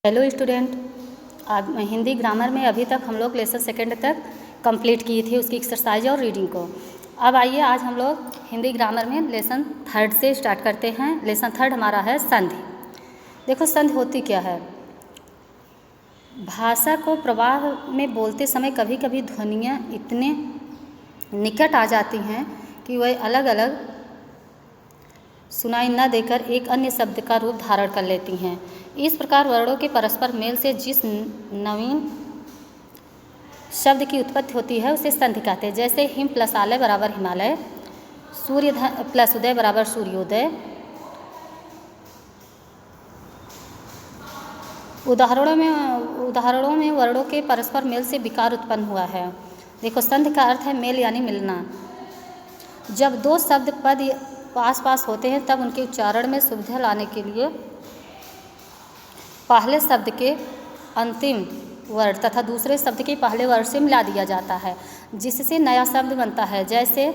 Hello student, आज Hindi grammar में अभी तक हम लोग लेसन सेकेंड तक कंप्लीट किए थे उसकी एक्सरसाइज और रीडिंग को। अब आइए आज हम लोग हिंदी ग्रामर में लेसन थर्ड से स्टार्ट करते हैं। लेसन थर्ड हमारा है संधि। देखो संधि होती क्या है। भाषा को प्रवाह में बोलते समय कभी कभी ध्वनियाँ इतने निकट आ जाती हैं कि वह अलग अलग सुनाई न देकर एक अन्य शब्द का रूप धारण कर लेती हैं। इस प्रकार वर्णों के परस्पर मेल से जिस नवीन शब्द की उत्पत्ति होती है उसे संधि कहते हैं। जैसे हिम प्लस आलय बराबर हिमालय, सूर्य प्लस उदय बराबर सूर्योदय। उदाहरणों में वर्णों के परस्पर मेल से विकार उत्पन्न हुआ है। देखो संधि का अर्थ है मेल यानी मिलना। जब दो शब्द पद पास पास होते हैं तब उनके उच्चारण में सुविधा लाने के लिए पहले शब्द के अंतिम वर्ण तथा दूसरे शब्द के पहले वर्ण से मिला दिया जाता है, जिससे नया शब्द बनता है। जैसे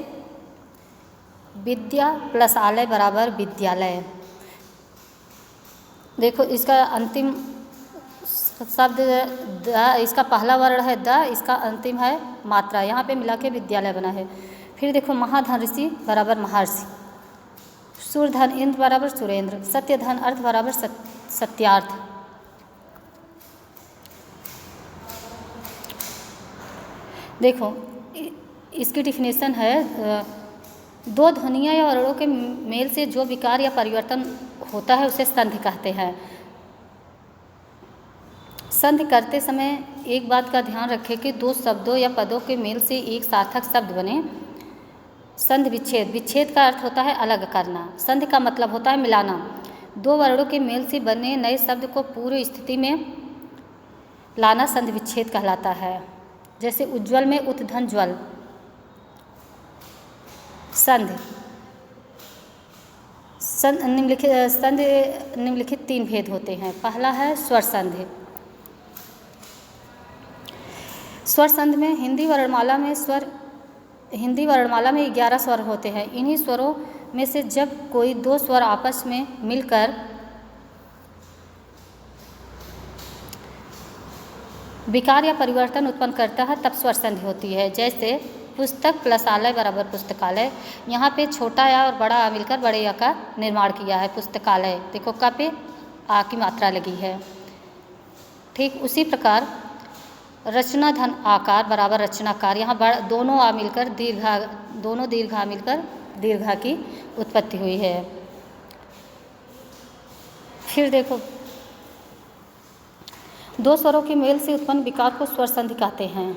विद्या प्लस आलय बराबर विद्यालय। देखो इसका अंतिम शब्द द, इसका पहला वर्ण है द, इसका अंतिम है मात्रा, यहाँ पे मिला के विद्यालय बना है। फिर देखो महाधन ऋषि बराबर महर्षि, सूर्यधन इंद्र बराबर सुरेंद्र, सत्यधन अर्थ बराबर सत्यार्थ। देखो इसकी डिफिनेशन है, दो ध्वनियाँ या वर्णों के मेल से जो विकार या परिवर्तन होता है उसे संधि कहते हैं। संधि करते समय एक बात का ध्यान रखें कि दो शब्दों या पदों के मेल से एक सार्थक शब्द बने। संधि विच्छेद, विच्छेद का अर्थ होता है अलग करना, संधि का मतलब होता है मिलाना। दो वर्णों के मेल से बने नए शब्द को पूर्व स्थिति में लाना संधि विच्छेद कहलाता है। जैसे उज्ज्वल में उत धन ज्वल। संधि निम्नलिखित तीन भेद होते हैं। पहला है स्वर संधि। स्वर संधि में हिंदी वर्णमाला में 11 स्वर होते हैं। इन्हीं स्वरों में से जब कोई दो स्वर आपस में मिलकर विकार या परिवर्तन उत्पन्न करता है तब स्वर संधि होती है। जैसे पुस्तक प्लस आलय बराबर पुस्तकालय। यहाँ पे छोटा या और बड़ा आ मिलकर बड़े या का निर्माण किया है पुस्तकालय। देखो का पे आ की मात्रा लगी है। ठीक उसी प्रकार रचना धन आकार बराबर रचनाकार। यहाँ दोनों आ मिलकर दीर्घा मिलकर दीर्घा की उत्पत्ति हुई है। फिर देखो दो स्वरों के मेल से उत्पन्न विकार को स्वर संधि कहते हैं।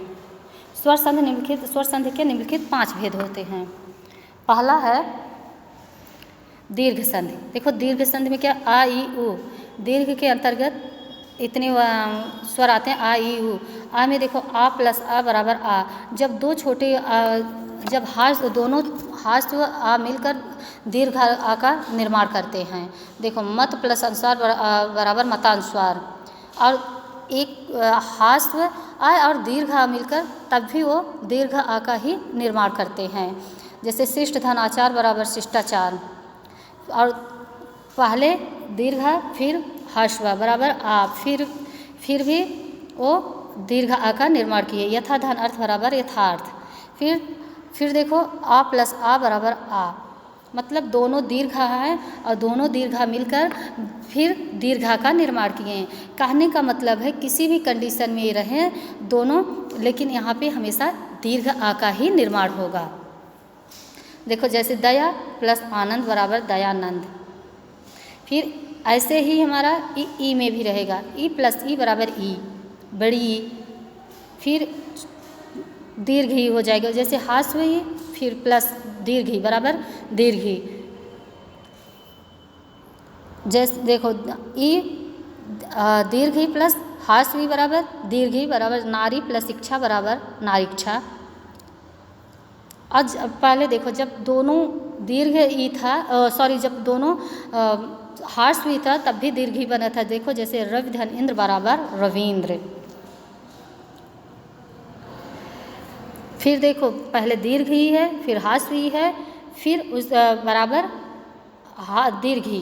स्वर संधि के निम्नलिखित 5 भेद होते हैं। पहला है दीर्घ संधि। देखो दीर्घ संधि में क्या आ ई उ, दीर्घ के अंतर्गत इतने स्वर आते हैं आ ई उ। आ में देखो आ प्लस आ बराबर आ। जब दो छोटे जब दोनों हाथ आ मिलकर दीर्घ आ का निर्माण करते हैं। देखो मत प्लस अनुस्वार बराबर मतानुस्वार। और एक हास्व आ और दीर्घ आ मिलकर तब भी वो दीर्घ आ का ही निर्माण करते हैं। जैसे शिष्ट धन आचार बराबर शिष्टाचार। और पहले दीर्घ फिर हाश्व बराबर आ, फिर भी वो दीर्घ आ का निर्माण किए। यथा धन अर्थ बराबर यथार्थ। फिर देखो आ प्लस आ बराबर आ, मतलब दोनों दीर्घा है और दोनों दीर्घा मिलकर फिर दीर्घा का निर्माण किए हैं। कहने का मतलब है किसी भी कंडीशन में ये रहें दोनों, लेकिन यहाँ पे हमेशा दीर्घ आ का ही निर्माण होगा। देखो जैसे दया प्लस आनंद बराबर दयानंद। फिर ऐसे ही हमारा ई में भी रहेगा, ई प्लस ई बराबर ई बड़ी। फिर दीर्घ ही हो जाएगा। जैसे हास्व ही फिर प्लस दीर्घ ही बराबर दीर्घ ही। जैसे देखो ई दीर्घ ही प्लस हास्व ही बराबर दीर्घ ही बराबर नारी प्लस इच्छा बराबर नारीक्षा। आज पहले देखो जब दोनों दीर्घ ई था, जब दोनों हास्व ही था तब भी दीर्घ ही बना था। देखो जैसे रवि धन इंद्र बराबर रविंद्र। फिर देखो पहले दीर्घ ही है फिर हास्व ही है फिर उस बराबर दीर्घ ही।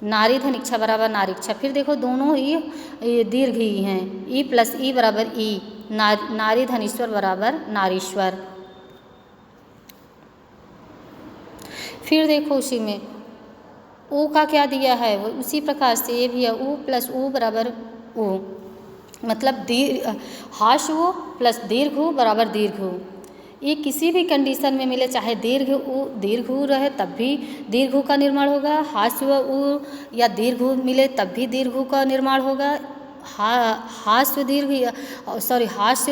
नारी धन इच्छा बराबर नारीक्षा। फिर देखो दोनों ही ये दीर्घ ही हैं, ई प्लस ई बराबर ई, नारी धन ईश्वर बराबर नारीश्वर। फिर देखो उसी में ऊ का क्या दिया है, वो उसी प्रकार से ये भी है, ऊ प्लस ऊ बराबर ऊ, मतलब हाश ऊ प्लस दीर्घ ऊ बराबर दीर्घ ऊ। ये किसी भी कंडीशन में मिले, चाहे दीर्घ ऊ रहे तब भी दीर्घ ऊ का निर्माण होगा, हास्य ऊ या दीर्घ ऊ मिले तब भी दीर्घ ऊ का निर्माण होगा, हास्य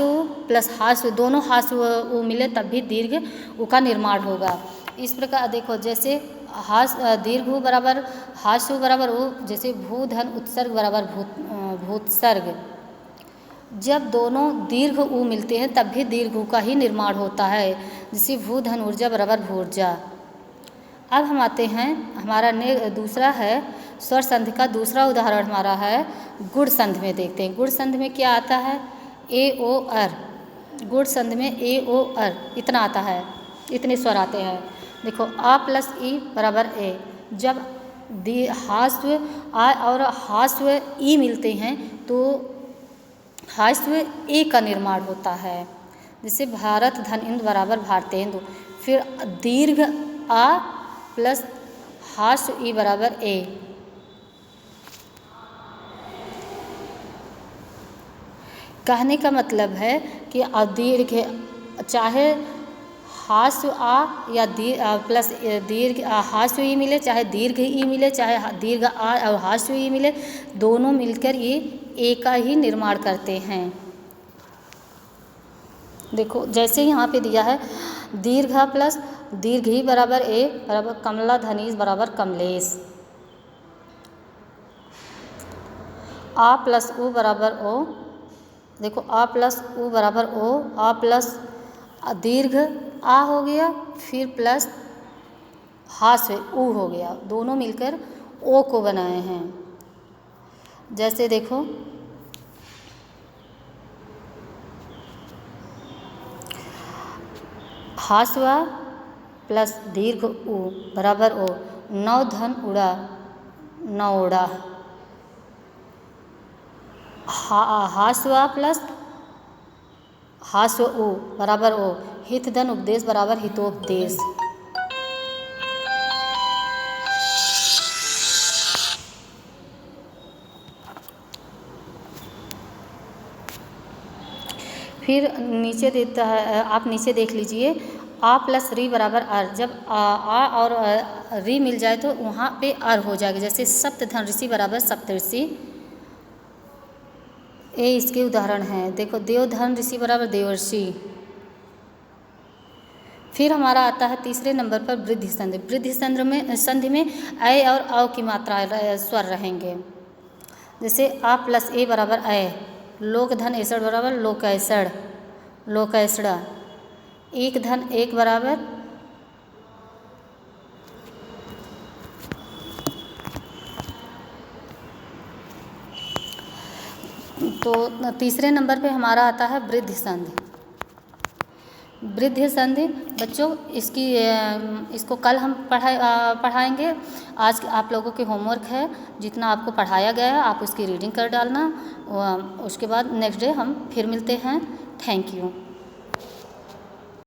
ऊ प्लस हास्य दोनों हास्य ऊ मिले तब भी दीर्घ ऊ का निर्माण होगा। इस प्रकार देखो जैसे दीर्घ ऊ बराबर हास्य ऊ बराबर ऊ, जैसे भू धन उत्सर्ग बराबर भूतसर्ग, जब दोनों दीर्घ ऊ मिलते हैं तब भी दीर्घ ऊ का ही निर्माण होता है, जैसे भू धन ऊर्जा बराबर भूर्जा। अब हम आते हैं, हमारा दूसरा है स्वर संधि का दूसरा उदाहरण हमारा है गुण संधि में। देखते हैं गुण संधि में क्या आता है, ए ओ अर। गुण संधि में ए ओ अर इतना आता है, इतने स्वर आते हैं। देखो आ प्लस ई बराबर ए, जब हास्य आ और हास्य ई मिलते हैं तो हास्य ए का निर्माण होता है, जैसे भारत धन इंदु बराबर भारतेंदु। फिर दीर्घ आ प्लस हास्य ई बराबर ए। कहने का मतलब है कि दीर्घ चाहे हास्य आ या प्लस दीर्घ हास्य ई मिले, चाहे दीर्घ ई मिले, चाहे दीर्घ आ और हास्य ई मिले, दोनों मिलकर ये ए का ही निर्माण करते हैं। देखो जैसे यहाँ पे दिया है दीर्घ प्लस दीर्घ ही बराबर ए बराबर कमला धनीश बराबर कमलेश। आ प्लस ऊ बराबर ओ, देखो आ प्लस ऊ बराबर ओ, आ प्लस दीर्घ आ हो गया, फिर प्लस हास्य ऊ हो गया, दोनों मिलकर ओ को बनाए हैं। जैसे देखो हास्य प्लस दीर्घ ऊ बराबर ओ, नौ धन उड़ा नौड़ा। हास्य प्लस हास्य ऊ बराबर ओ, हित धन उपदेश बराबर हितोपदेश। फिर नीचे देता है, आप नीचे देख लीजिए, आ प्लस री बराबर अर। जब आ और री मिल जाए तो वहाँ पे अर हो जाएगा, जैसे सप्त धन ऋषि बराबर सप्तऋषि। ये इसके उदाहरण हैं। देखो देव धन ऋषि बराबर देवर्षि। फिर हमारा आता है तीसरे नंबर पर वृद्धि संधि। वृद्धि संधि में ऐ और औ की मात्रा स्वर रहेंगे, जैसे आ प्लस ए बराबर ऐ, लोक धन ऐसड़ बराबर लोकैसड़ लोकैसड़ा। एक धन एक बराबर तो तीसरे नंबर पे हमारा आता है वृद्धि संधि। वृद्धि संधि बच्चों इसको कल हम पढ़ाएंगे। आज आप लोगों के होमवर्क है, जितना आपको पढ़ाया गया है आप उसकी रीडिंग कर डालना। उसके बाद नेक्स्ट डे हम फिर मिलते हैं। Thank you.